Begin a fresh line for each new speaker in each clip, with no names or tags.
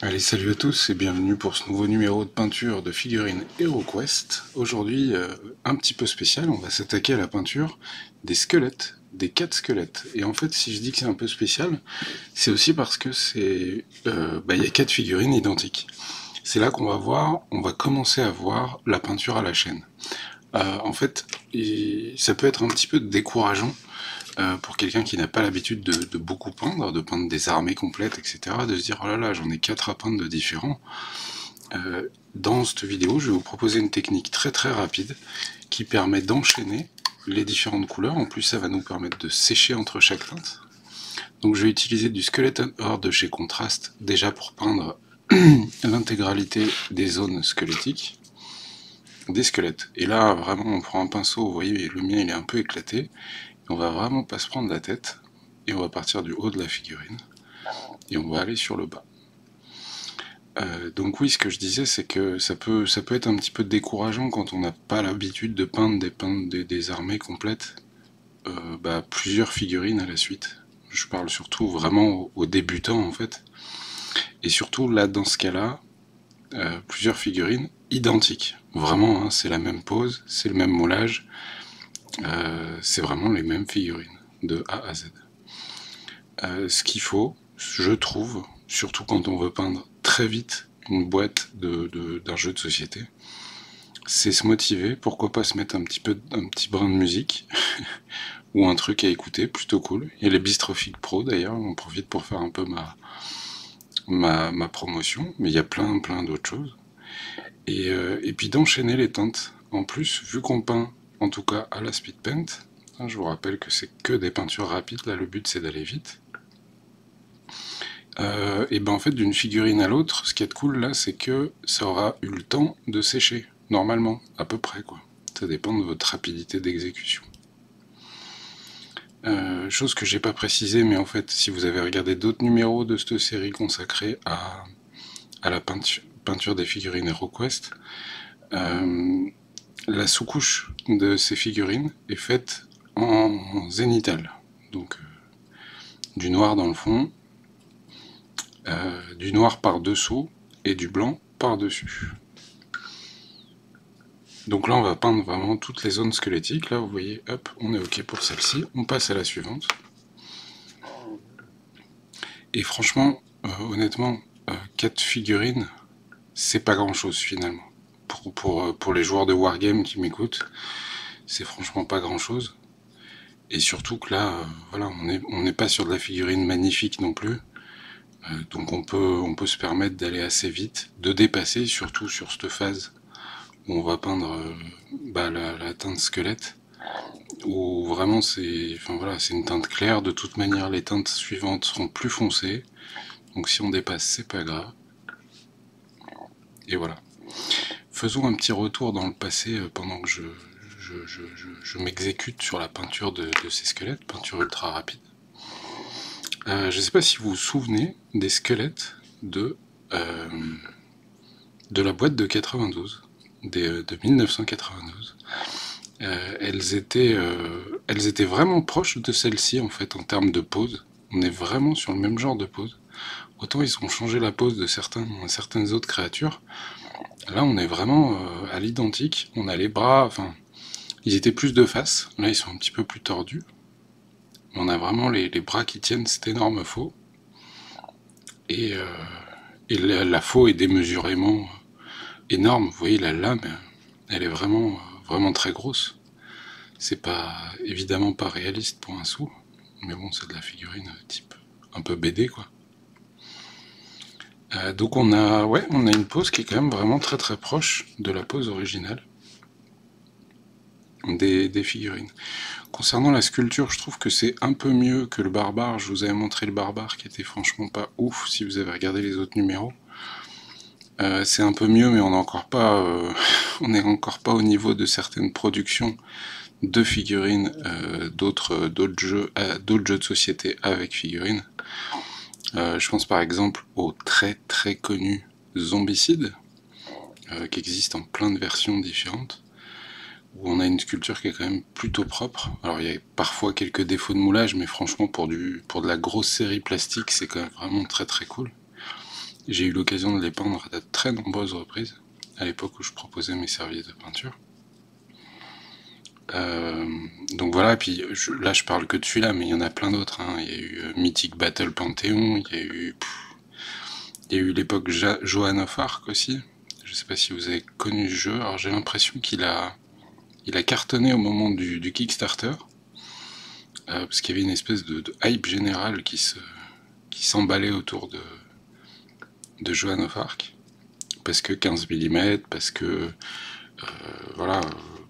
Allez, salut à tous et bienvenue pour ce nouveau numéro de peinture de figurines HeroQuest. Aujourd'hui, un petit peu spécial, on va s'attaquer à la peinture des squelettes, des 4 squelettes. Et en fait, si je dis que c'est un peu spécial, c'est aussi parce que il y a 4 figurines identiques. C'est là qu'on va voir, on va commencer à voir la peinture à la chaîne. En fait, ça peut être un petit peu décourageant pour quelqu'un qui n'a pas l'habitude de beaucoup peindre, de peindre des armées complètes, etc., de se dire oh là là, j'en ai 4 à peindre de différents. Dans cette vidéo, je vais vous proposer une technique très très rapide qui permet d'enchaîner les différentes couleurs. En plus, ça va nous permettre de sécher entre chaque teinte. Donc, je vais utiliser du Skeleton Ore de chez Contrast déjà pour peindre l'intégralité des zones squelettiques, des squelettes. Et là, vraiment, on prend un pinceau. Vous voyez, le mien il est un peu éclaté. On va vraiment pas se prendre la tête, et on va partir du haut de la figurine, et on va aller sur le bas. Donc oui, ce que je disais, c'est que ça peut être un petit peu décourageant quand on n'a pas l'habitude de peindre des armées complètes, plusieurs figurines à la suite. Je parle surtout vraiment aux débutants en fait. Et surtout là, dans ce cas-là, plusieurs figurines identiques. Vraiment, hein, c'est la même pose, c'est le même moulage, c'est vraiment les mêmes figurines, de A à Z. Ce qu'il faut, je trouve, surtout quand on veut peindre très vite une boîte d'un jeu de société, c'est se motiver, pourquoi pas se mettre un petit brin de musique, ou un truc à écouter, plutôt cool. Il y a les Bistrophic Pro d'ailleurs, on profite pour faire un peu ma promotion, mais il y a plein d'autres choses. Et puis d'enchaîner les teintes. En plus, vu qu'on peint, en tout cas à la speed paint, hein, je vous rappelle que c'est que des peintures rapides, là le but c'est d'aller vite. Et ben en fait, d'une figurine à l'autre, ce qui est cool là, c'est que ça aura eu le temps de sécher, normalement, à peu près quoi. Ça dépend de votre rapidité d'exécution. Chose que j'ai pas précisé, mais en fait, si vous avez regardé d'autres numéros de cette série consacrée à la peinture des figurines HeroQuest, la sous-couche de ces figurines est faite en zénithal. Donc du noir dans le fond, du noir par-dessous et du blanc par-dessus. Donc là, on va peindre vraiment toutes les zones squelettiques. Là, vous voyez, hop, on est OK pour celle-ci. On passe à la suivante. Et franchement, honnêtement, 4 figurines, c'est pas grand-chose finalement. Pour les joueurs de Wargame qui m'écoutent, c'est franchement pas grand-chose. Et surtout que là, voilà, on n'est pas sur de la figurine magnifique non plus. Donc on peut se permettre d'aller assez vite, de dépasser, surtout sur cette phase où on va peindre la teinte squelette, où vraiment c'est une teinte claire. De toute manière, les teintes suivantes seront plus foncées, donc si on dépasse, c'est pas grave. Et voilà. Faisons un petit retour dans le passé pendant que je m'exécute sur la peinture de ces squelettes, peinture ultra rapide. Je ne sais pas si vous vous souvenez des squelettes de la boîte de 92, de 1992. Elles étaient vraiment proches de celle-ci en fait en termes de pose. On est vraiment sur le même genre de pose. Autant ils ont changé la pose de certaines autres créatures. Là on est vraiment à l'identique. On a les bras, enfin ils étaient plus de face. Là ils sont un petit peu plus tordus. On a vraiment les bras qui tiennent cet énorme faux. Et la faux est démesurément énorme. Vous voyez la lame, elle est vraiment très grosse. C'est pas évidemment pas réaliste pour un sou, mais bon, c'est de la figurine type un peu BD quoi. Donc on a une pose qui est quand même vraiment très très proche de la pose originale des figurines. Concernant la sculpture, je trouve que c'est un peu mieux que le barbare. Je vous avais montré le barbare qui était franchement pas ouf si vous avez regardé les autres numéros. C'est un peu mieux, mais on n'est encore pas, on n'est encore pas au niveau de certaines productions de figurines d'autres jeux de société avec figurines. Je pense par exemple au très très connu Zombicide, qui existe en plein de versions différentes, où on a une sculpture qui est quand même plutôt propre. Alors il y a parfois quelques défauts de moulage, mais franchement pour de la grosse série plastique, c'est quand même vraiment très très cool. J'ai eu l'occasion de les peindre à de très nombreuses reprises, à l'époque où je proposais mes services de peinture. Donc voilà, puis là je parle que de celui-là, mais il y en a plein d'autres. Hein. Il y a eu Mythic Battle Panthéon, il y a eu l'époque Joan of Arc aussi. Je sais pas si vous avez connu ce jeu. Alors j'ai l'impression il a cartonné au moment du Kickstarter, parce qu'il y avait une espèce de hype générale qui s'emballait autour de Joan of Arc, parce que 15 mm, parce que voilà,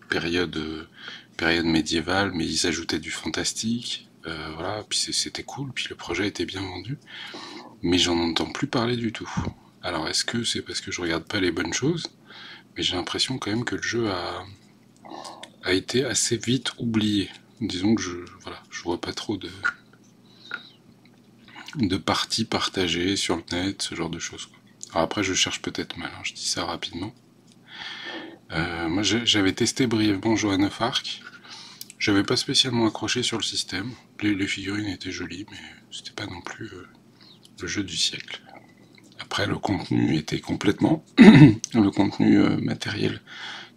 période, période médiévale, mais ils ajoutaient du fantastique, voilà, puis c'était cool, puis le projet était bien vendu, mais j'en entends plus parler du tout. Alors est-ce que c'est parce que je regarde pas les bonnes choses, mais j'ai l'impression quand même que le jeu a été assez vite oublié. Disons que je vois pas trop de parties partagées sur le net, ce genre de choses. Alors après, je cherche peut-être mal, hein, je dis ça rapidement. Moi, j'avais testé brièvement Joan of Arc. J'avais pas spécialement accroché sur le système. Les figurines étaient jolies, mais c'était pas non plus le jeu du siècle. Après, le contenu était complètement... le contenu matériel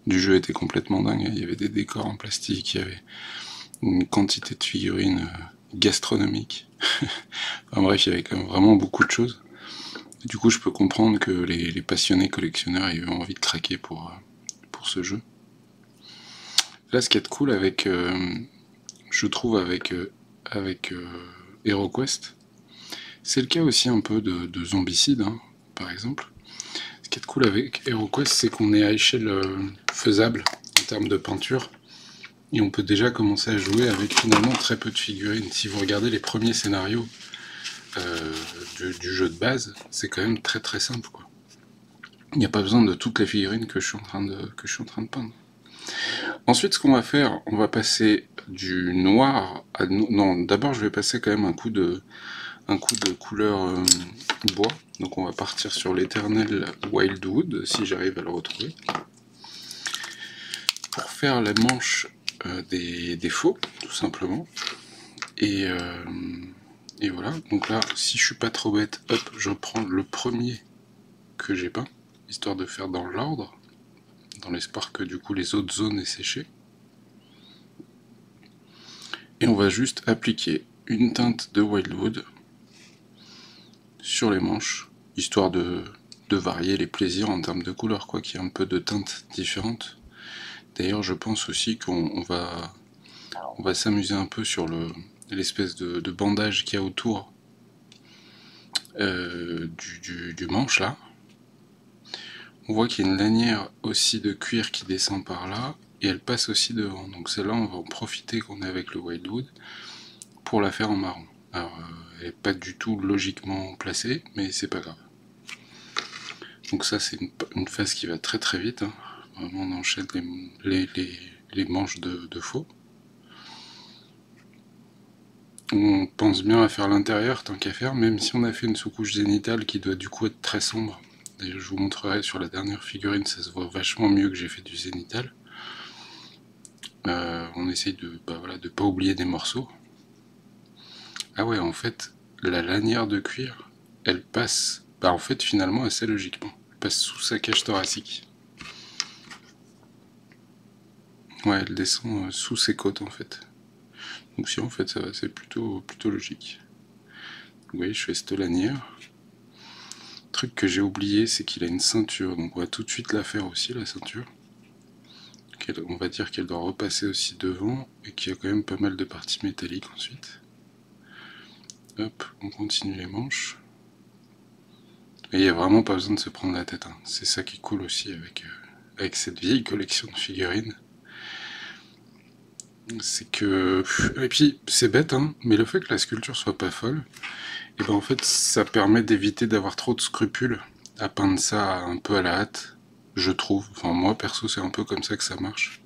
du jeu était complètement dingue. Il y avait des décors en plastique, il y avait une quantité de figurines gastronomiques. Enfin bref, il y avait quand même vraiment beaucoup de choses. Et du coup, je peux comprendre que les passionnés collectionneurs aient eu envie de craquer pour ce jeu. Là, ce qui est cool avec, je trouve avec HeroQuest, c'est le cas aussi un peu de Zombicide, hein, par exemple. Ce qui est cool avec HeroQuest, c'est qu'on est à échelle faisable en termes de peinture, et on peut déjà commencer à jouer avec finalement très peu de figurines. Si vous regardez les premiers scénarios du jeu de base, c'est quand même très très simple, quoi. Il n'y a pas besoin de toutes les figurines que je suis en train de peindre. Ensuite, ce qu'on va faire, on va passer du noir à... Non, d'abord je vais passer quand même un coup de couleur bois. Donc on va partir sur l'éternel Wildwood, si j'arrive à le retrouver. Pour faire la manche des faux, tout simplement. Et voilà, donc là, si je suis pas trop bête, hop, je prends le premier que j'ai peint, histoire de faire dans l'ordre, dans l'espoir que du coup les autres zones aient séché. Et on va juste appliquer une teinte de Wildwood sur les manches, histoire de varier les plaisirs en termes de couleurs, quoi, qu'il y ait un peu de teintes différentes. D'ailleurs, je pense aussi qu'on va s'amuser un peu sur l'espèce de bandage qu'il y a autour du manche, là. On voit qu'il y a une lanière aussi de cuir qui descend par là, et elle passe aussi devant. Donc celle-là, on va en profiter qu'on est avec le Wildwood pour la faire en marron. Alors, elle n'est pas du tout logiquement placée, mais c'est pas grave. Donc ça, c'est une phase qui va très très vite. Hein. Vraiment, on enchaîne les manches de faux. On pense bien à faire l'intérieur tant qu'à faire, même si on a fait une sous-couche zénitale qui doit du coup être très sombre. D'ailleurs, je vous montrerai sur la dernière figurine, ça se voit vachement mieux que j'ai fait du zénital. On essaye de pas oublier des morceaux. Ah ouais, en fait, la lanière de cuir, elle passe, en fait, finalement, assez logiquement. Elle passe sous sa cage thoracique. Ouais, elle descend sous ses côtes, en fait. Donc si, en fait, ça va, c'est plutôt logique. Vous voyez, je fais cette lanière. Le truc que j'ai oublié, c'est qu'il a une ceinture, donc on va tout de suite la faire aussi, la ceinture. On va dire qu'elle doit repasser aussi devant, et qu'il y a quand même pas mal de parties métalliques ensuite. Hop, on continue les manches. Et il n'y a vraiment pas besoin de se prendre la tête. Hein. C'est ça qui est cool aussi avec cette vieille collection de figurines. C'est que... Et puis, c'est bête, hein, mais le fait que la sculpture soit pas folle, et ben en fait, ça permet d'éviter d'avoir trop de scrupules à peindre ça un peu à la hâte, je trouve. Enfin, moi, perso, c'est un peu comme ça que ça marche.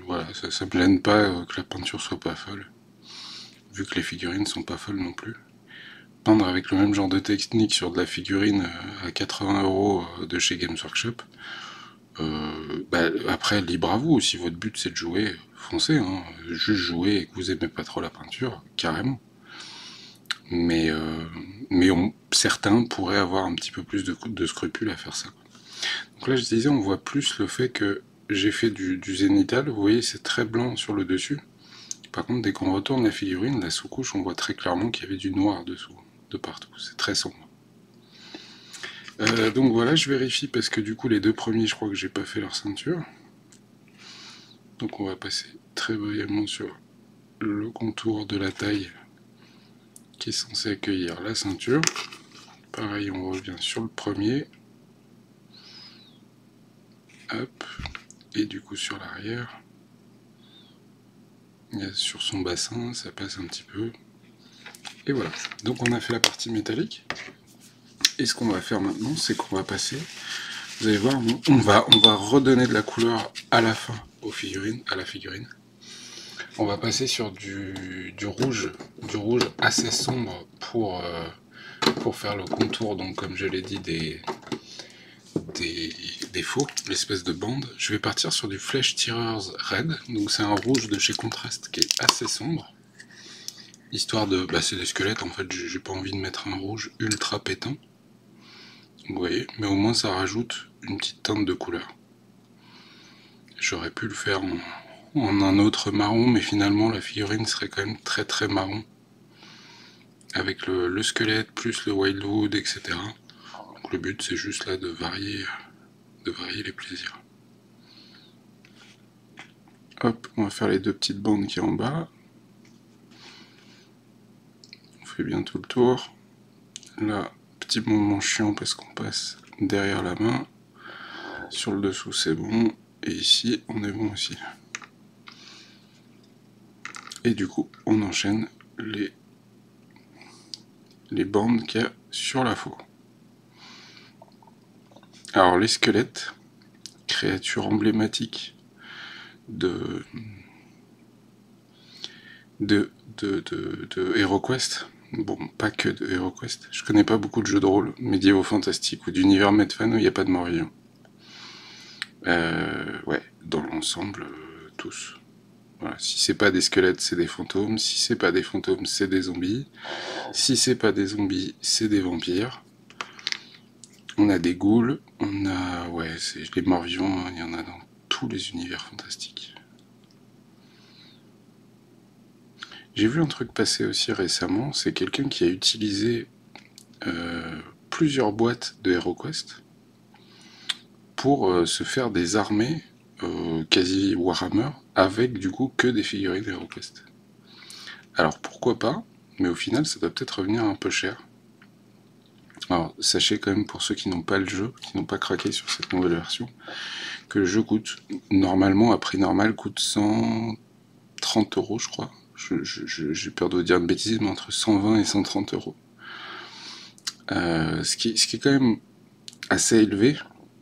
Voilà, ça me gêne pas que la peinture soit pas folle, vu que les figurines sont pas folles non plus. Peindre avec le même genre de technique sur de la figurine à 80€ de chez Games Workshop, après, libre à vous. Si votre but c'est de jouer, foncez. Hein. Juste jouer et que vous aimez pas trop la peinture, carrément. Mais mais certains pourraient avoir un petit peu plus de scrupules à faire ça. Donc là je disais, on voit plus le fait que j'ai fait du zénithal, vous voyez c'est très blanc sur le dessus. Par contre dès qu'on retourne la figurine, la sous-couche, on voit très clairement qu'il y avait du noir dessous, de partout, c'est très sombre. Donc voilà, je vérifie parce que du coup les deux premiers je crois que j'ai pas fait leur ceinture. Donc on va passer très brièvement sur le contour de la taille qui est censé accueillir la ceinture. Pareil, on revient sur le premier. Hop. Et du coup sur l'arrière. Sur son bassin, ça passe un petit peu. Et voilà. Donc on a fait la partie métallique. Et ce qu'on va faire maintenant, c'est qu'on va passer... Vous allez voir, on va redonner de la couleur à la fin à la figurine. On va passer sur du rouge assez sombre pour faire le contour, donc comme je l'ai dit, des faux, l'espèce de bande. Je vais partir sur du Flesh Tearers Red, donc c'est un rouge de chez Contrast qui est assez sombre. Histoire de... c'est des squelettes en fait, j'ai pas envie de mettre un rouge ultra pétant. Vous voyez, mais au moins ça rajoute une petite teinte de couleur. J'aurais pu le faire en un autre marron, mais finalement la figurine serait quand même très très marron. Avec le squelette, plus le wildwood, etc. Donc le but c'est juste là de varier les plaisirs. Hop, on va faire les deux petites bandes qui sont en bas. On fait bien tout le tour. Là, petit moment chiant parce qu'on passe derrière la main. Sur le dessous c'est bon. Et ici on est bon aussi. Et du coup on enchaîne les bandes qu'il y a sur la faux. Alors les squelettes, créatures emblématiques de HeroQuest. Bon, pas que de HeroQuest. Je connais pas beaucoup de jeux de rôle médiévaux fantastiques ou d'univers Medfan où il n'y a pas de mort-vivant. Ouais, dans l'ensemble, tous. Voilà. Si c'est pas des squelettes, c'est des fantômes. Si c'est pas des fantômes, c'est des zombies. Si c'est pas des zombies, c'est des vampires. On a des ghouls. On a... Ouais, c'est les morts-vivants, il y en a dans tous les univers fantastiques. J'ai vu un truc passer aussi récemment, c'est quelqu'un qui a utilisé plusieurs boîtes de HeroQuest pour se faire des armées quasi Warhammer avec du coup que des figurines HeroQuest. Alors pourquoi pas, mais au final ça doit peut-être revenir un peu cher. Alors sachez quand même pour ceux qui n'ont pas le jeu, qui n'ont pas craqué sur cette nouvelle version, que le jeu coûte, normalement à prix normal, coûte 130 € je crois. J'ai peur de vous dire de bêtises, mais entre 120 et 130 €. Ce qui est quand même assez élevé,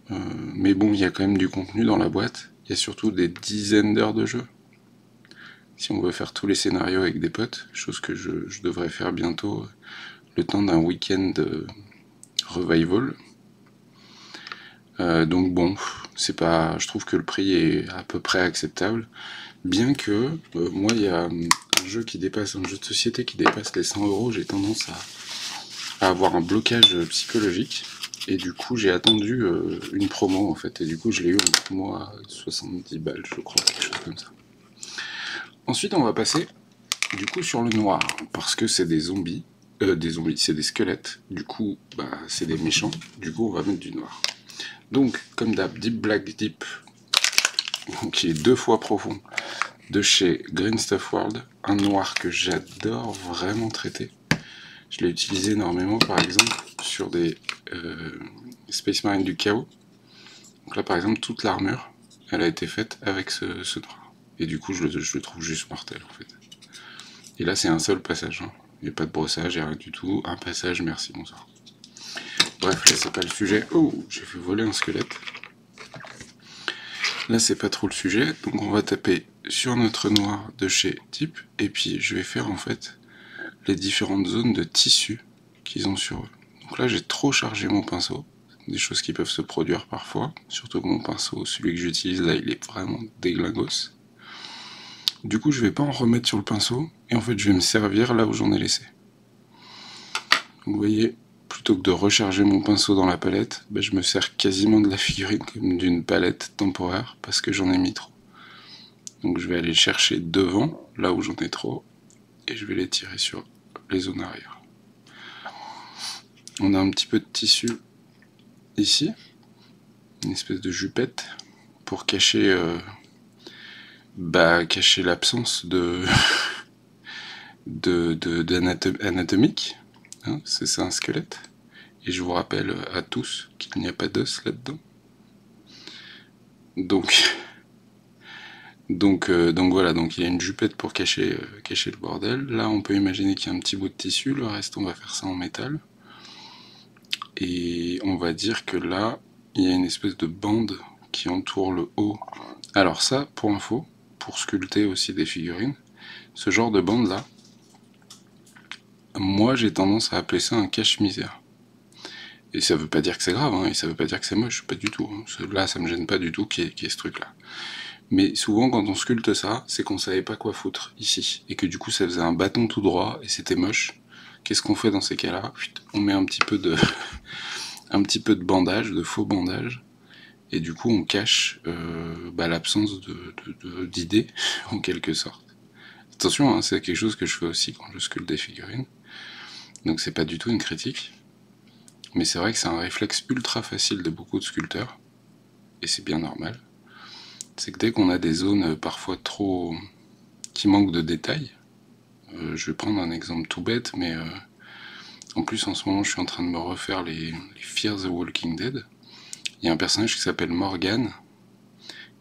mais bon, il y a quand même du contenu dans la boîte. Il y a surtout des dizaines d'heures de jeu. Si on veut faire tous les scénarios avec des potes, chose que je devrais faire bientôt, le temps d'un week-end revival. Donc bon, c'est pas, je trouve que le prix est à peu près acceptable. Bien que, moi, il y a un jeu de société qui dépasse les 100 €, j'ai tendance à avoir un blocage psychologique. Et du coup, j'ai attendu une promo, en fait. Et du coup, je l'ai eu en promo à 70 balles, je crois, quelque chose comme ça. Ensuite, on va passer, du coup, sur le noir. Parce que c'est des zombies. C'est des squelettes. Du coup, c'est des méchants. Du coup, on va mettre du noir. Donc, comme d'hab, Deep Black Deep, qui est 2 fois profond, de chez Green Stuff World, un noir que j'adore vraiment traiter. Je l'ai utilisé énormément par exemple sur des Space Marine du chaos. Donc là par exemple toute l'armure elle a été faite avec ce noir. Et du coup je le trouve juste mortel en fait. Et là c'est un seul passage, hein. Il n'y a pas de brossage, il n'y a rien du tout. Un passage, merci, bonsoir. Bref, là c'est pas le sujet. Oh, j'ai fait voler un squelette. Là c'est pas trop le sujet, donc on va taper sur notre noir de chez Type, et puis je vais faire en fait les différentes zones de tissu qu'ils ont sur eux. Donc là j'ai trop chargé mon pinceau, des choses qui peuvent se produire parfois, surtout que mon pinceau, celui que j'utilise là, il est vraiment déglingos. Du coup je vais pas en remettre sur le pinceau, et en fait je vais me servir là où j'en ai laissé. Donc vous voyez, plutôt que de recharger mon pinceau dans la palette, bah, je me sers quasiment de la figurine comme d'une palette temporaire parce que j'en ai mis trop. Donc je vais aller chercher devant, là où j'en ai trop, et je vais les tirer sur les zones arrière. On a un petit peu de tissu ici, une espèce de jupette pour cacher, cacher l'absence anatomique. Hein, c'est ça un squelette. Et je vous rappelle à tous qu'il n'y a pas d'os là-dedans. Donc voilà, donc il y a une jupette pour cacher le bordel. Là, on peut imaginer qu'il y a un petit bout de tissu, le reste, on va faire ça en métal. Et on va dire que là, il y a une espèce de bande qui entoure le haut. Alors ça, pour info, pour sculpter aussi des figurines, ce genre de bande-là, moi j'ai tendance à appeler ça un cache-misère. Et ça veut pas dire que c'est grave, hein, et ça veut pas dire que c'est moche, pas du tout. Hein. Là, ça me gêne pas du tout qu'il y ait ce truc-là. Mais souvent, quand on sculpte ça, c'est qu'on savait pas quoi foutre ici, et que du coup, ça faisait un bâton tout droit, et c'était moche. Qu'est-ce qu'on fait dans ces cas-là? On met un petit peu de bandage, de faux bandage, et du coup, on cache l'absence d'idées, en quelque sorte. Attention, hein, c'est quelque chose que je fais aussi quand je sculpte des figurines, donc c'est pas du tout une critique. Mais c'est vrai que c'est un réflexe ultra facile de beaucoup de sculpteurs, et c'est bien normal. C'est que dès qu'on a des zones parfois trop... qui manquent de détails, je vais prendre un exemple tout bête, mais en plus en ce moment je suis en train de me refaire les Fear the Walking Dead. Il y a un personnage qui s'appelle Morgan,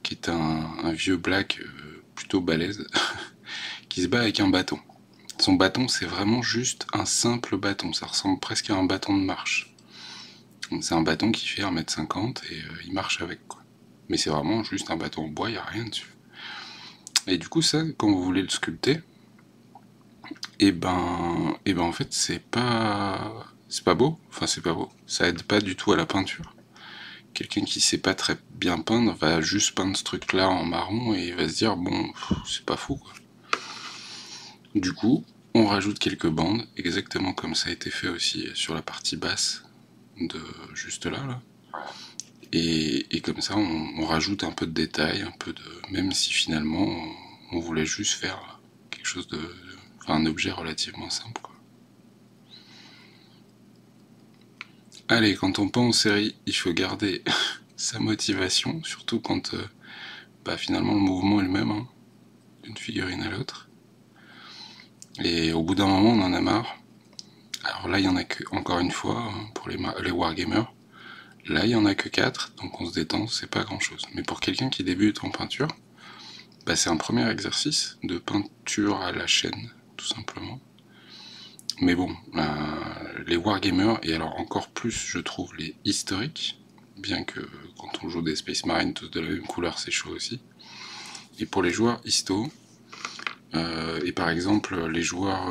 qui est un vieux black plutôt balèze, qui se bat avec un bâton. Son bâton c'est vraiment juste un simple bâton, ça ressemble presque à un bâton de marche. C'est un bâton qui fait 1m50 et il marche avec, quoi. Mais c'est vraiment juste un bâton en bois, il n'y a rien dessus. Et du coup ça, quand vous voulez le sculpter, et ben en fait c'est pas beau, enfin c'est pas beau, ça aide pas du tout à la peinture. Quelqu'un qui sait pas très bien peindre va juste peindre ce truc là en marron et il va se dire bon, c'est pas fou quoi. Du coup, on rajoute quelques bandes, exactement comme ça a été fait aussi sur la partie basse de juste là. Et comme ça, on rajoute un peu de détails, un peu de... Même si finalement, on voulait juste faire quelque chose de... Enfin, un objet relativement simple, quoi. Allez, quand on peint en série, il faut garder sa motivation, surtout quand finalement le mouvement est le même, hein, d'une figurine à l'autre. Et au bout d'un moment, on en a marre. Alors là, il y en a que, encore une fois, pour les wargamers, là, il y en a que 4, donc on se détend, c'est pas grand chose. Mais pour quelqu'un qui débute en peinture, c'est un premier exercice de peinture à la chaîne, tout simplement. Mais bon, les wargamers, et alors encore plus, je trouve, les historiques, bien que quand on joue des Space Marines tous de la même couleur, c'est chaud aussi. Et pour les joueurs histo, et par exemple les joueurs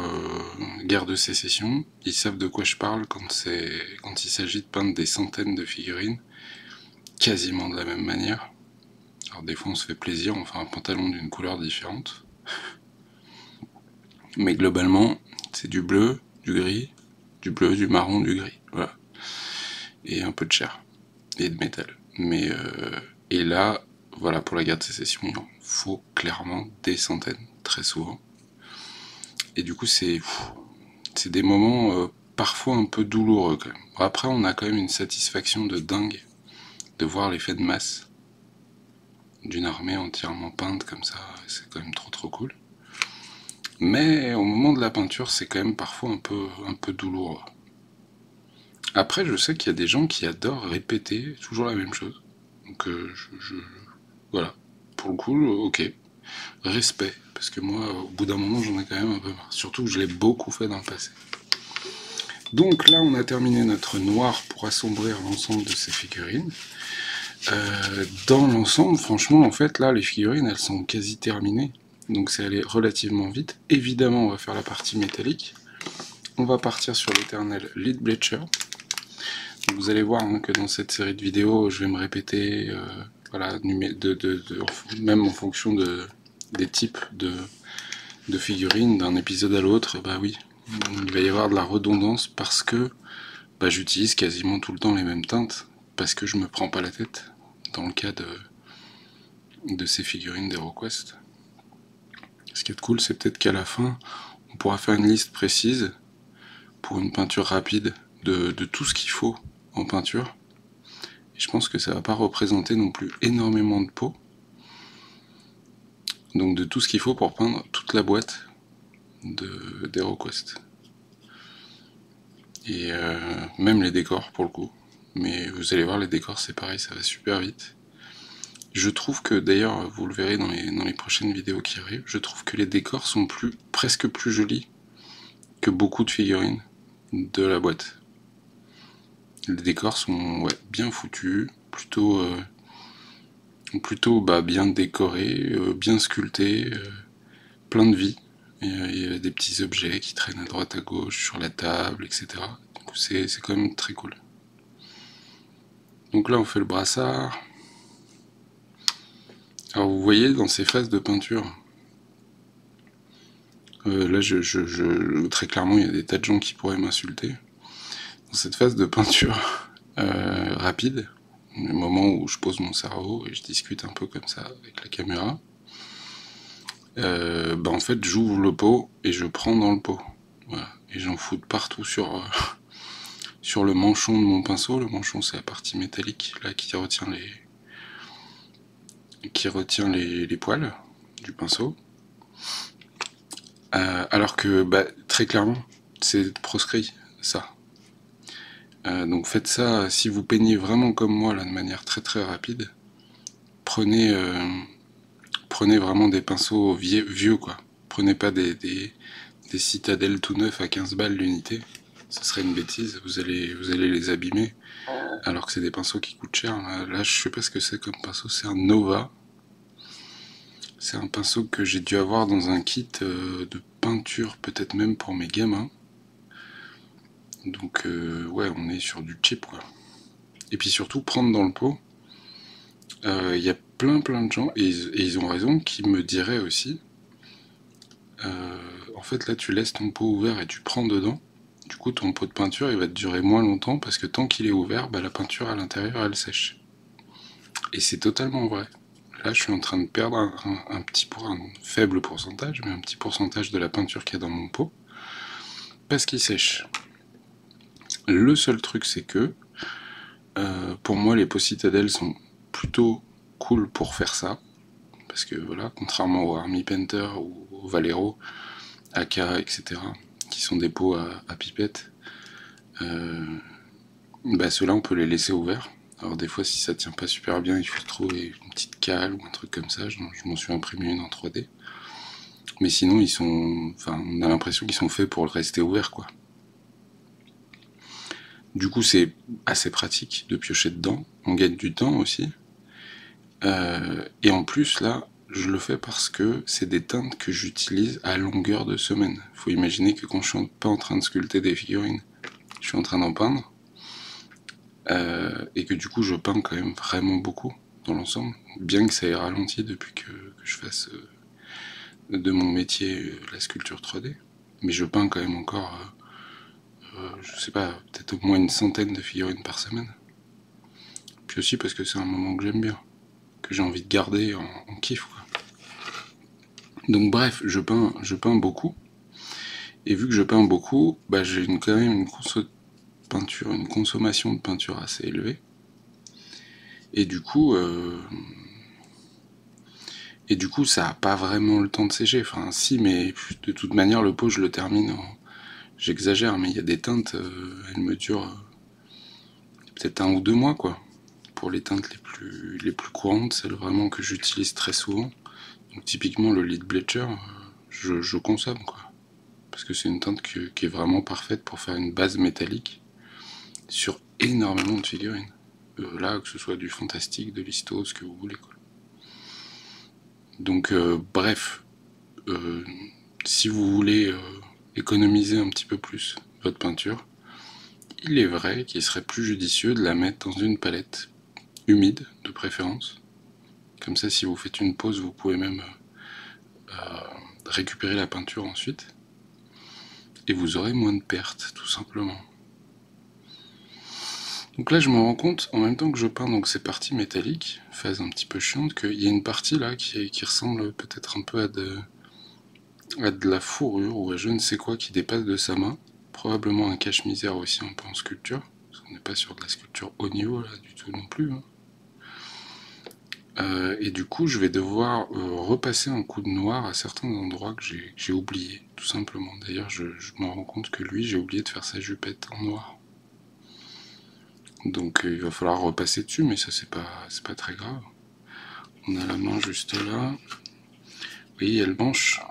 guerre de sécession, ils savent de quoi je parle quand il s'agit de peindre des centaines de figurines, quasiment de la même manière. Alors des fois on se fait plaisir, on fait un pantalon d'une couleur différente. Mais globalement, c'est du bleu, du gris, du bleu, du marron, du gris. Voilà. Et un peu de chair. Et de métal. Mais et là, voilà, pour la guerre de sécession, il en faut clairement des centaines, très souvent. Et du coup, c'est des moments parfois un peu douloureux quand même. Après, on a quand même une satisfaction de dingue de voir l'effet de masse d'une armée entièrement peinte comme ça. C'est quand même trop cool. Mais au moment de la peinture, c'est quand même parfois un peu douloureux. Après, je sais qu'il y a des gens qui adorent répéter toujours la même chose. Donc, voilà. Pour le coup, ok. Respect. Parce que moi, au bout d'un moment, j'en ai quand même un peu marre. Surtout que je l'ai beaucoup fait dans le passé. Donc là, on a terminé notre noir pour assombrir l'ensemble de ces figurines. Dans l'ensemble, franchement, en fait, là, les figurines, elles sont quasi terminées. Donc c'est allé relativement vite. Évidemment, on va faire la partie métallique. On va partir sur l'éternel Lead Bleacher. Donc vous allez voir hein, que dans cette série de vidéos, je vais me répéter, voilà, même en fonction des types de figurines d'un épisode à l'autre. Bah oui, il va y avoir de la redondance parce que bah, j'utilise quasiment tout le temps les mêmes teintes, parce que je me prends pas la tête dans le cas de ces figurines d'HeroQuest. Ce qui est cool, c'est peut-être qu'à la fin, on pourra faire une liste précise pour une peinture rapide de tout ce qu'il faut en peinture. Et je pense que ça va pas représenter non plus énormément de pots. Donc de tout ce qu'il faut pour peindre toute la boîte d'HeroQuest. Et même les décors pour le coup. Mais vous allez voir, les décors c'est pareil, ça va super vite. Je trouve que d'ailleurs, vous le verrez dans les prochaines vidéos qui arrivent, je trouve que les décors sont presque plus jolis que beaucoup de figurines de la boîte. Les décors sont bien foutus, plutôt bien décorés, bien sculptés, plein de vie. Il y a des petits objets qui traînent à droite à gauche, sur la table, etc. Du coup, c'est quand même très cool. Donc là, on fait le brassard. Alors vous voyez, dans ces phases de peinture, là, très clairement, il y a des tas de gens qui pourraient m'insulter. Dans cette phase de peinture rapide, le moment où je pose mon cerveau et je discute un peu comme ça avec la caméra, en fait, j'ouvre le pot et je prends dans le pot. Voilà. Et j'en fous de partout sur le manchon de mon pinceau. Le manchon, c'est la partie métallique là qui retient les poils du pinceau. Alors que très clairement, c'est proscrit ça. Donc faites ça si vous peignez vraiment comme moi là de manière très très rapide. Prenez vraiment des pinceaux vieux quoi. Prenez pas des citadelles tout neufs à 15 balles l'unité. Ce serait une bêtise, vous allez les abîmer. Alors que c'est des pinceaux qui coûtent cher. Là, je sais pas ce que c'est comme pinceau, c'est un Nova. C'est un pinceau que j'ai dû avoir dans un kit de peinture, peut-être même pour mes gamins. Donc on est sur du cheap quoi. Et puis surtout, prendre dans le pot, il y a plein de gens, et ils ont raison, qui me diraient aussi, en fait là tu laisses ton pot ouvert et tu prends dedans, du coup ton pot de peinture il va te durer moins longtemps parce que tant qu'il est ouvert, la peinture à l'intérieur elle sèche. Et c'est totalement vrai. Là je suis en train de perdre un faible pourcentage, mais un petit pourcentage de la peinture qu'il y a dans mon pot, parce qu'il sèche. Le seul truc c'est que, pour moi les pots citadelles sont plutôt cool pour faire ça, parce que voilà, contrairement au Army Painter ou au Valero, AK, etc., qui sont des pots à pipette, ceux-là on peut les laisser ouverts. Alors des fois si ça tient pas super bien, il faut trouver une petite cale ou un truc comme ça, je m'en suis imprimé une en 3D. Mais sinon on a l'impression qu'ils sont faits pour rester ouverts quoi. Du coup c'est assez pratique de piocher dedans, on gagne du temps aussi. Et en plus là, je le fais parce que c'est des teintes que j'utilise à longueur de semaine. Faut imaginer que quand je suis pas en train de sculpter des figurines, je suis en train d'en peindre, et que du coup je peins quand même vraiment beaucoup dans l'ensemble, bien que ça ait ralenti depuis que je fasse de mon métier la sculpture 3D. Mais je peins quand même encore, je sais pas, peut-être au moins une centaine de figurines par semaine. Puis aussi parce que c'est un moment que j'aime bien, que j'ai envie de garder en kiff quoi. Donc bref, je peins beaucoup. Et vu que je peins beaucoup, j'ai quand même une consommation de peinture assez élevée. Et du coup, ça n'a pas vraiment le temps de sécher. Enfin, si, mais de toute manière, le pot, je le termine J'exagère, mais il y a des teintes, elles me durent peut-être 1 ou 2 mois, quoi. Pour les teintes les plus courantes, celles vraiment que j'utilise très souvent. Donc typiquement, le Lead Bleacher, je consomme, quoi. Parce que c'est une teinte qui est vraiment parfaite pour faire une base métallique sur énormément de figurines. Là, que ce soit du fantastique, de l'histo, ce que vous voulez, quoi. Donc, bref, si vous voulez économiser un petit peu plus votre peinture, il est vrai qu'il serait plus judicieux de la mettre dans une palette humide, de préférence. Comme ça, si vous faites une pause, vous pouvez même récupérer la peinture ensuite. et vous aurez moins de pertes, tout simplement. Donc là, je me rends compte, en même temps que je peins donc ces parties métalliques, phase un petit peu chiante, qu'il y a une partie là qui ressemble peut-être un peu à de la fourrure ou à je ne sais quoi qui dépasse de sa main. Probablement un cache-misère aussi un peu en sculpture, parce qu'on n'est pas sur de la sculpture haut niveau là du tout non plus. Hein. Et du coup, je vais devoir repasser un coup de noir à certains endroits que j'ai oublié, tout simplement. D'ailleurs, je me rends compte que lui, j'ai oublié de faire sa jupette en noir. Donc il va falloir repasser dessus, mais ça c'est pas très grave. On a la main juste là. Vous voyez, il y a le manche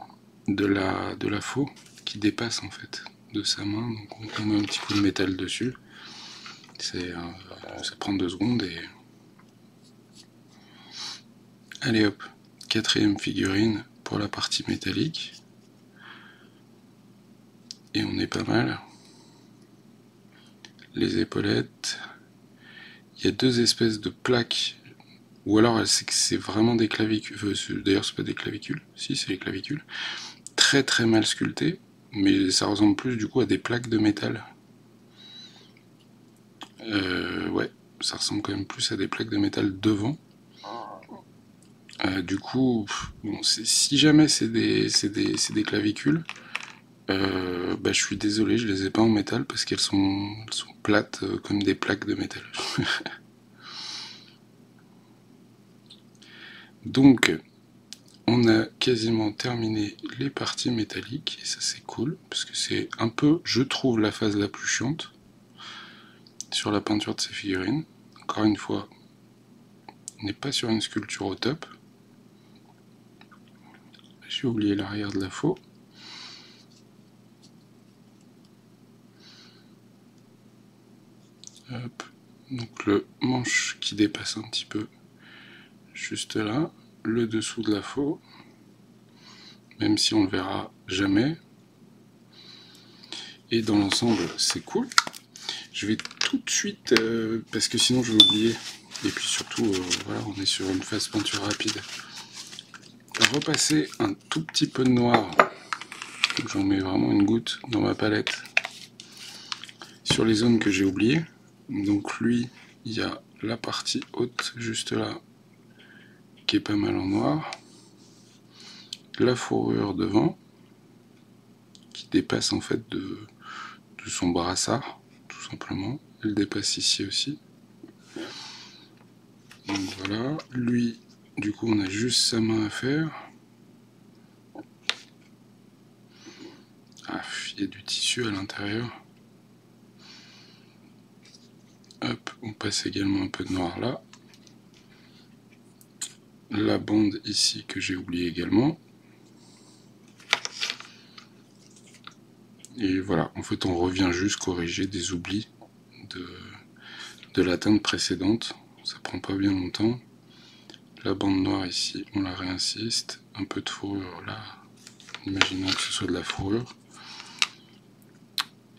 de la faux qui dépasse en fait de sa main. Donc on met un petit coup de métal dessus. Ça prend 2 secondes et... Allez hop, 4e figurine pour la partie métallique. Et on est pas mal. Les épaulettes. Il y a 2 espèces de plaques. Ou alors c'est vraiment des clavicules. D'ailleurs c'est pas des clavicules. Si, c'est les clavicules. Très très mal sculptées. Mais ça ressemble plus du coup à des plaques de métal. Ouais, ça ressemble quand même plus à des plaques de métal devant. Du coup, bon, si jamais c'est des clavicules, bah, je suis désolé, je les ai pas en métal parce qu'elles sont plates comme des plaques de métal. Donc, on a quasiment terminé les parties métalliques, et ça c'est cool, parce que c'est un peu, je trouve, la phase la plus chiante sur la peinture de ces figurines. Encore une fois, on n'est pas sur une sculpture au top. J'ai oublié l'arrière de la faux. Hop. Donc le manche qui dépasse un petit peu juste là, le dessous de la faux, même si on le verra jamais. Et dans l'ensemble, c'est cool. Je vais tout de suite, parce que sinon je vais oublier, et puis surtout, voilà, on est sur une phase peinture rapide, repasser un tout petit peu de noir, j'en mets vraiment une goutte dans ma palette, sur les zones que j'ai oubliées. Donc lui, il y a la partie haute, juste là, qui est pas mal en noir, la fourrure devant, qui dépasse en fait de son brassard, tout simplement. Elle dépasse ici aussi. Donc voilà, lui, du coup, on a juste sa main à faire. Ah, il y a du tissu à l'intérieur. Hop, on passe également un peu de noir là. La bande ici que j'ai oublié également. Et voilà, en fait on revient juste corriger des oublis de la teinte précédente. Ça prend pas bien longtemps. La bande noire ici, on la réinsiste. Un peu de fourrure là, imaginons que ce soit de la fourrure.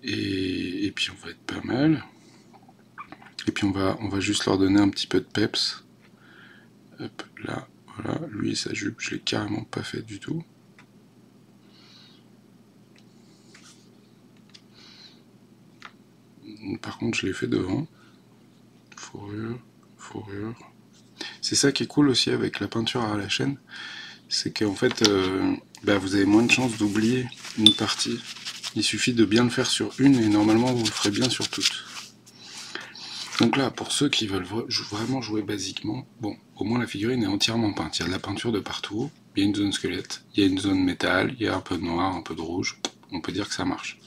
Et puis on va être pas mal. Et puis on va juste leur donner un petit peu de peps. Hop, là, voilà. Lui, sa jupe, je l'ai carrément pas fait du tout. Par contre, je l'ai fait devant. Fourrure, fourrure. C'est ça qui est cool aussi avec la peinture à la chaîne, c'est qu'en fait, bah, vous avez moins de chances d'oublier une partie. Il suffit de bien le faire sur une et normalement vous le ferez bien sur toutes. Donc là, pour ceux qui veulent vraiment jouer basiquement, bon, au moins la figurine est entièrement peinte. Il y a de la peinture de partout, il y a une zone squelette, il y a une zone métal, il y a un peu de noir, un peu de rouge. On peut dire que ça marche.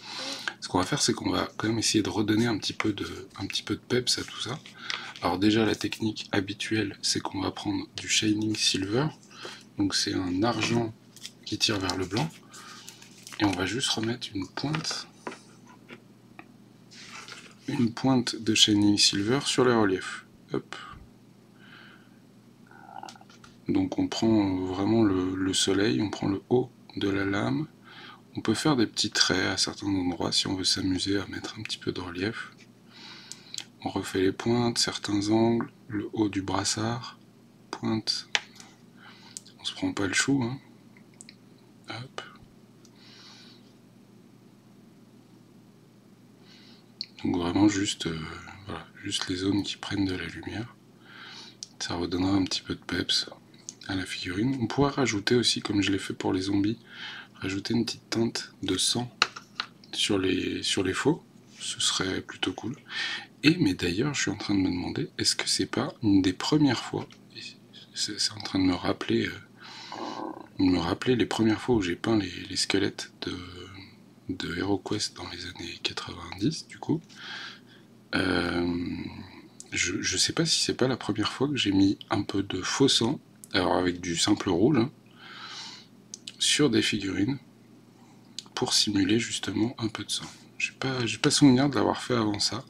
Ce qu'on va faire, c'est qu'on va quand même essayer de redonner un petit peu de peps à tout ça. Alors déjà, la technique habituelle, c'est qu'on va prendre du Shining Silver. Donc c'est un argent qui tire vers le blanc. Et on va juste remettre une pointe de Shining Silver sur les reliefs. Hop. Donc on prend vraiment le soleil, on prend le haut de la lame. On peut faire des petits traits à certains endroits si on veut s'amuser à mettre un petit peu de relief. On refait les pointes, certains angles, le haut du brassard, pointe. On se prend pas le chou, hein. Hop. Donc vraiment juste, voilà, juste les zones qui prennent de la lumière. Ça redonnera un petit peu de peps à la figurine. On pourrait rajouter aussi, comme je l'ai fait pour les zombies, rajouter une petite teinte de sang sur les faux. Ce serait plutôt cool. Mais d'ailleurs, je suis en train de me demander, est-ce que c'est pas une des premières fois, c'est en train de me rappeler les premières fois où j'ai peint les squelettes de HeroQuest dans les années 90, du coup. Je sais pas si c'est pas la première fois que j'ai mis un peu de faux sang, alors avec du simple rouge, hein, sur des figurines, pour simuler justement un peu de sang. J'ai pas souvenir de l'avoir fait avant ça,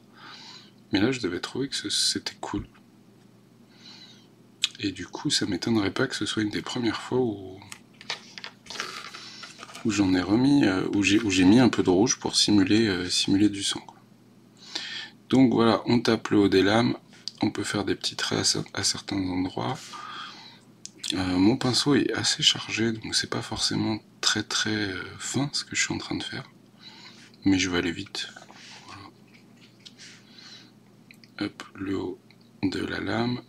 mais là je devais trouver que c'était cool. Et du coup, ça m'étonnerait pas que ce soit une des premières fois où j'en ai remis, où j'ai mis un peu de rouge pour simuler du sang, quoi. Donc voilà, on tape le haut des lames, on peut faire des petits traits à certains endroits. Mon pinceau est assez chargé, donc c'est pas forcément très fin ce que je suis en train de faire, mais je vais aller vite. Voilà. Hop, le haut de la lame,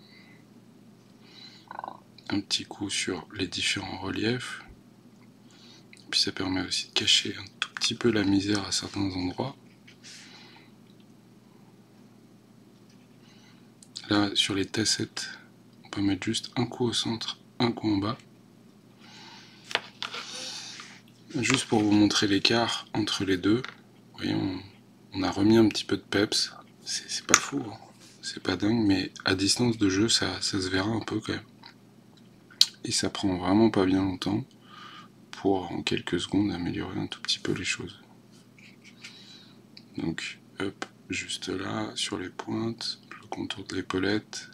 un petit coup sur les différents reliefs, puis ça permet aussi de cacher un tout petit peu la misère à certains endroits. Là, sur les tassettes, on peut mettre juste un coup au centre, un coup en bas. Juste pour vous montrer l'écart entre les deux. Vous voyez, on a remis un petit peu de peps. C'est pas fou, hein. C'est pas dingue, mais à distance de jeu, ça se verra un peu quand même. Et ça prend vraiment pas bien longtemps pour, en quelques secondes, améliorer un tout petit peu les choses. Donc, hop, juste là, sur les pointes, le contour de l'épaulette,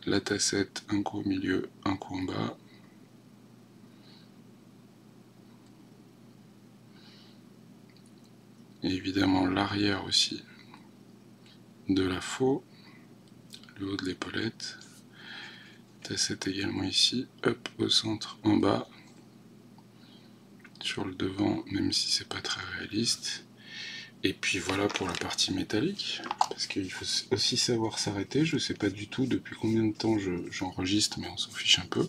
la tassette, un coup au milieu, un coup en bas. Et évidemment l'arrière aussi de la faux, le haut de l'épaulette, tassette également ici, hop, au centre, en bas, sur le devant, même si c'est pas très réaliste. Et puis voilà pour la partie métallique, parce qu'il faut aussi savoir s'arrêter. Je sais pas du tout depuis combien de temps j'enregistre, mais on s'en fiche un peu.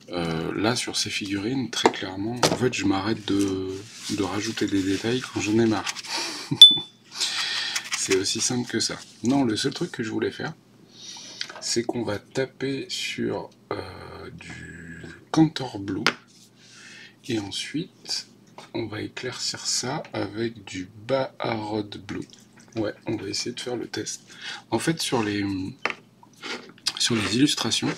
Là, sur ces figurines, très clairement, en fait, je m'arrête de rajouter des détails quand j'en ai marre. C'est aussi simple que ça. Non, le seul truc que je voulais faire, c'est qu'on va taper sur du Cantor Blue, et ensuite, on va éclaircir ça avec du Baharod Blue. Ouais, on va essayer de faire le test. En fait, sur les illustrations,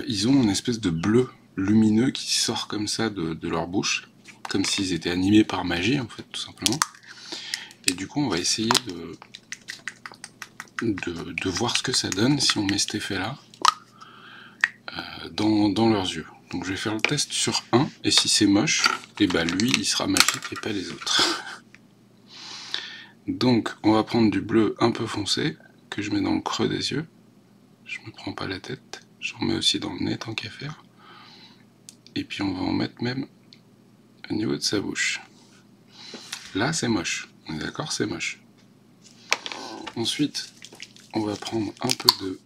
ils ont une espèce de bleu lumineux qui sort comme ça de leur bouche, comme s'ils étaient animés par magie, en fait, tout simplement. Et du coup, on va essayer de voir ce que ça donne si on met cet effet-là dans leurs yeux. Donc je vais faire le test sur un, et si c'est moche, et bah lui, il sera magique et pas les autres. Donc, on va prendre du bleu un peu foncé, que je mets dans le creux des yeux. Je me prends pas la tête. J'en mets aussi dans le nez, tant qu'à faire. Et puis on va en mettre même au niveau de sa bouche. Là, c'est moche. On est d'accord, c'est moche. Ensuite, on va prendre un peu de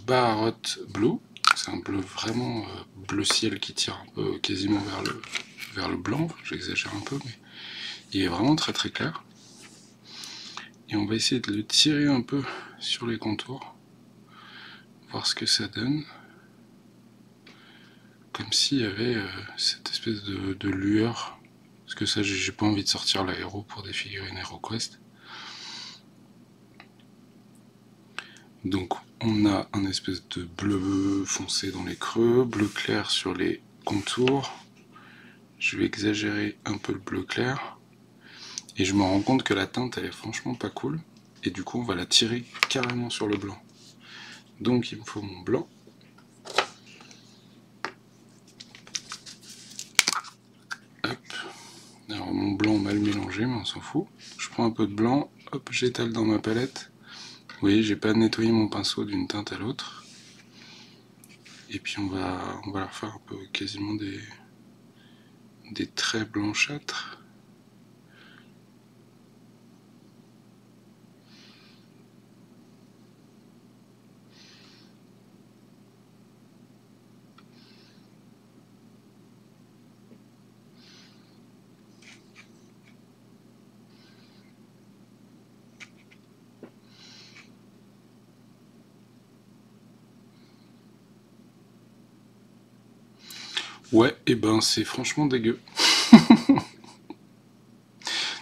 Baharot Blue. C'est un bleu vraiment bleu ciel qui tire un peu quasiment vers le blanc. J'exagère un peu, mais il est vraiment très clair. Et on va essayer de le tirer un peu sur les contours, voir ce que ça donne. Comme s'il y avait cette espèce de lueur. Parce que ça, j'ai pas envie de sortir l'aéro pour des figurines HeroQuest. Donc on a un espèce de bleu foncé dans les creux, bleu clair sur les contours. Je vais exagérer un peu le bleu clair. Et je me rends compte que la teinte, elle est franchement pas cool. Et du coup, on va la tirer carrément sur le blanc. Donc il me faut mon blanc. Hop. Alors mon blanc mal mélangé, mais on s'en fout. Je prends un peu de blanc, hop, j'étale dans ma palette. Vous voyez, j'ai pas nettoyé mon pinceau d'une teinte à l'autre. Et puis on va leur faire un peu quasiment des traits blanchâtres. Ouais, et ben c'est franchement dégueu.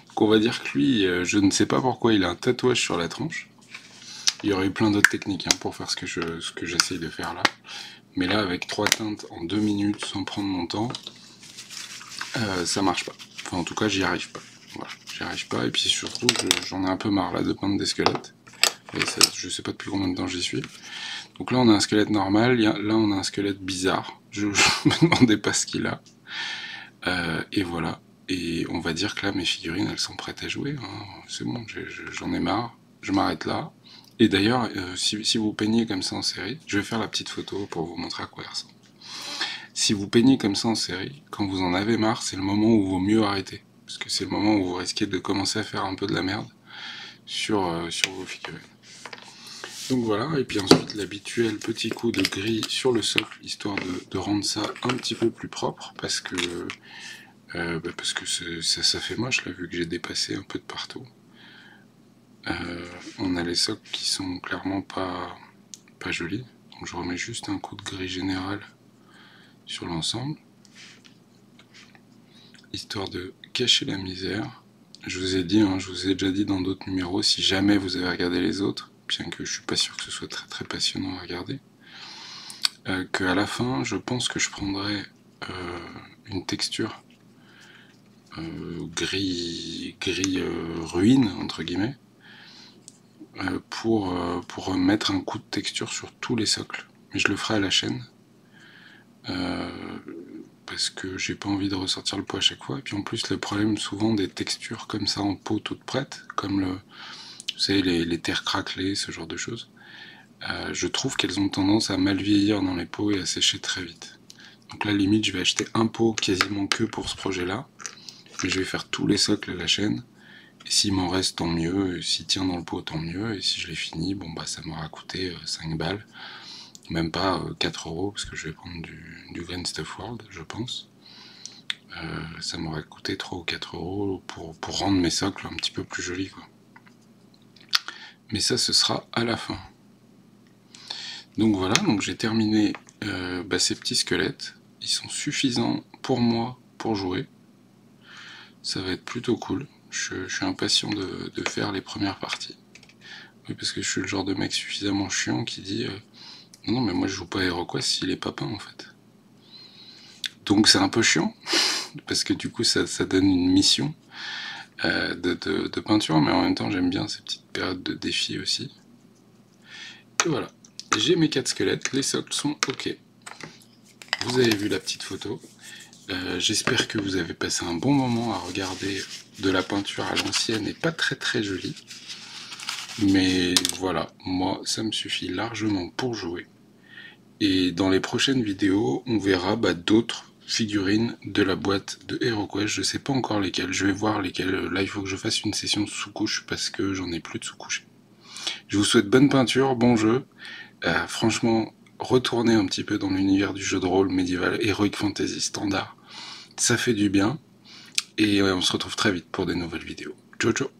Donc on va dire que lui, je ne sais pas pourquoi il a un tatouage sur la tronche. Il y aurait eu plein d'autres techniques hein, pour faire ce que j'essaye de faire là. Mais là, avec 3 teintes en 2 minutes sans prendre mon temps, ça marche pas. Enfin, en tout cas, j'y arrive pas. Voilà, j'y arrive pas. Et puis surtout, j'en ai un peu marre là de peindre des squelettes. Et ça, je sais pas depuis combien de temps j'y suis. Donc là, on a un squelette normal. Là, on a un squelette bizarre. Je me demandais pas ce qu'il a. Et voilà. Et on va dire que là, mes figurines, elles sont prêtes à jouer. Hein. C'est bon, j'en ai marre. Je m'arrête là. Et d'ailleurs, si vous peignez comme ça en série, je vais faire la petite photo pour vous montrer à quoi elle ressemble. Si vous peignez comme ça en série, quand vous en avez marre, c'est le moment où il vaut mieux arrêter. Parce que c'est le moment où vous risquez de commencer à faire un peu de la merde sur vos figurines. Donc voilà, et puis ensuite l'habituel petit coup de gris sur le socle, histoire de rendre ça un petit peu plus propre, parce que ça fait moche là, vu que j'ai dépassé un peu de partout. On a les socles qui sont clairement pas jolis, donc je remets juste un coup de gris général sur l'ensemble, histoire de cacher la misère. Je vous ai dit, je vous ai déjà dit dans d'autres numéros, si jamais vous avez regardé les autres, bien que je suis pas sûr que ce soit très très passionnant à regarder, qu'à la fin, je pense que je prendrai une texture gris ruine, entre guillemets, pour mettre un coup de texture sur tous les socles. Mais je le ferai à la chaîne, parce que j'ai pas envie de ressortir le pot à chaque fois. Et puis en plus, le problème souvent des textures comme ça en pot toutes prêtes, comme vous savez, les terres craquelées, ce genre de choses, je trouve qu'elles ont tendance à mal vieillir dans les pots et à sécher très vite. Donc là, limite, je vais acheter un pot quasiment que pour ce projet-là, mais je vais faire tous les socles à la chaîne, et s'il m'en reste, tant mieux, et s'il tient dans le pot, tant mieux, et si je l'ai fini, bon bah ça m'aura coûté 5 balles, même pas 4 euros, parce que je vais prendre du Green Stuff World, je pense. Ça m'aurait coûté 3 ou 4 euros pour rendre mes socles un petit peu plus jolis, quoi. Mais ça, ce sera à la fin. Donc voilà, donc j'ai terminé ces petits squelettes. Ils sont suffisants pour moi pour jouer. Ça va être plutôt cool. Je suis impatient de faire les premières parties. Oui, parce que je suis le genre de mec suffisamment chiant qui dit non, mais moi je joue pas à HeroQuest s'il est pas peint en fait. Donc c'est un peu chiant, parce que du coup ça donne une mission de peinture, mais en même temps j'aime bien ces petites périodes de défi aussi. Et voilà, j'ai mes 4 squelettes, les socles sont ok. Vous avez vu la petite photo. J'espère que vous avez passé un bon moment à regarder de la peinture à l'ancienne et pas très très jolie. Mais voilà, moi ça me suffit largement pour jouer. Et dans les prochaines vidéos, on verra d'autres figurines de la boîte de HeroQuest. Je sais pas encore lesquelles, je vais voir lesquelles. Là il faut que je fasse une session de sous-couche parce que j'en ai plus de sous-couche. Je vous souhaite bonne peinture, bon jeu. Franchement, retournez un petit peu dans l'univers du jeu de rôle médiéval, Heroic Fantasy standard. Ça fait du bien. Et on se retrouve très vite pour des nouvelles vidéos. Ciao ciao.